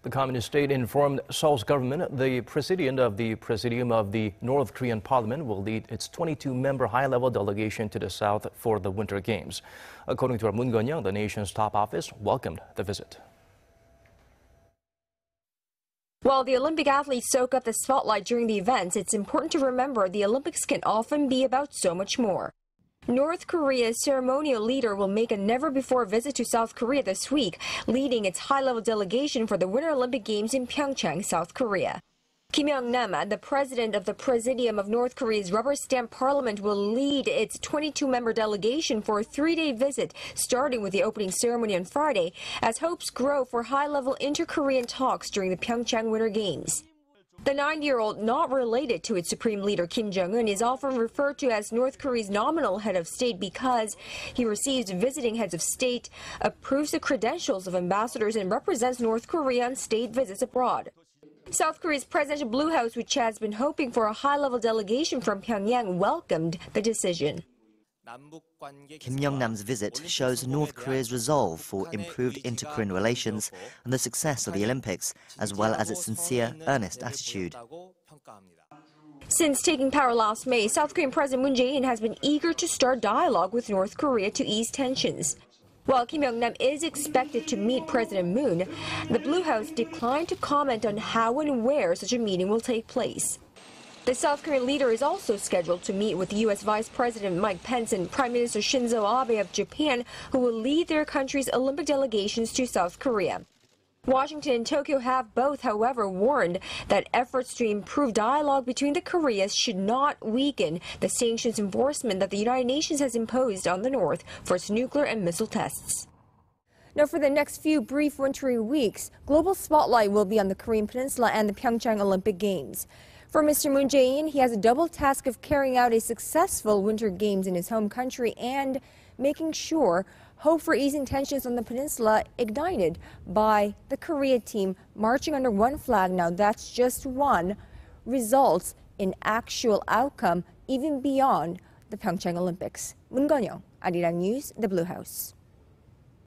The communist state informed Seoul's government the Presidium of the North Korean Parliament will lead its 22-member high-level delegation to the south for the Winter Games. According to our Moon Connyoung, the nation's top office welcomed the visit. While the Olympic athletes soak up the spotlight during the events, it's important to remember the Olympics can often be about so much more. North Korea's ceremonial leader will make a never-before visit to South Korea this week, leading its high-level delegation for the Winter Olympic Games in PyeongChang, South Korea. Yong-nam, the president of the Presidium of North Korea's rubber-stamp parliament, will lead its 22-member delegation for a 3-day visit, starting with the opening ceremony on Friday, as hopes grow for high-level inter-Korean talks during the PyeongChang Winter Games. The 90-year-old, not related to its supreme leader Kim Jong-un, is often referred to as North Korea's nominal head of state because he receives visiting heads of state, approves the credentials of ambassadors, and represents North Korea on state visits abroad. South Korea's presidential Blue House, which has been hoping for a high-level delegation from Pyongyang, welcomed the decision. Kim Yong-nam's visit shows North Korea's resolve for improved inter-Korean relations and the success of the Olympics, as well as its sincere, earnest attitude. Since taking power last May, South Korean President Moon Jae-in has been eager to start dialogue with North Korea to ease tensions. While Kim Yong-nam is expected to meet President Moon, the Blue House declined to comment on how and where such a meeting will take place. The South Korean leader is also scheduled to meet with U.S. Vice President Mike Pence and Prime Minister Shinzo Abe of Japan, who will lead their country's Olympic delegations to South Korea. Washington and Tokyo have both, however, warned that efforts to improve dialogue between the Koreas should not weaken the sanctions enforcement that the United Nations has imposed on the North for its nuclear and missile tests. Now, for the next few brief wintry weeks, global spotlight will be on the Korean Peninsula and the PyeongChang Olympic Games. For Mr. Moon Jae-in, he has a double task of carrying out a successful Winter Games in his home country and making sure hope for easing tensions on the peninsula, ignited by the Korea team marching under one flag, now that's just one, results in actual outcome even beyond the PyeongChang Olympics. Moon Connyoung, Arirang News, The Blue House.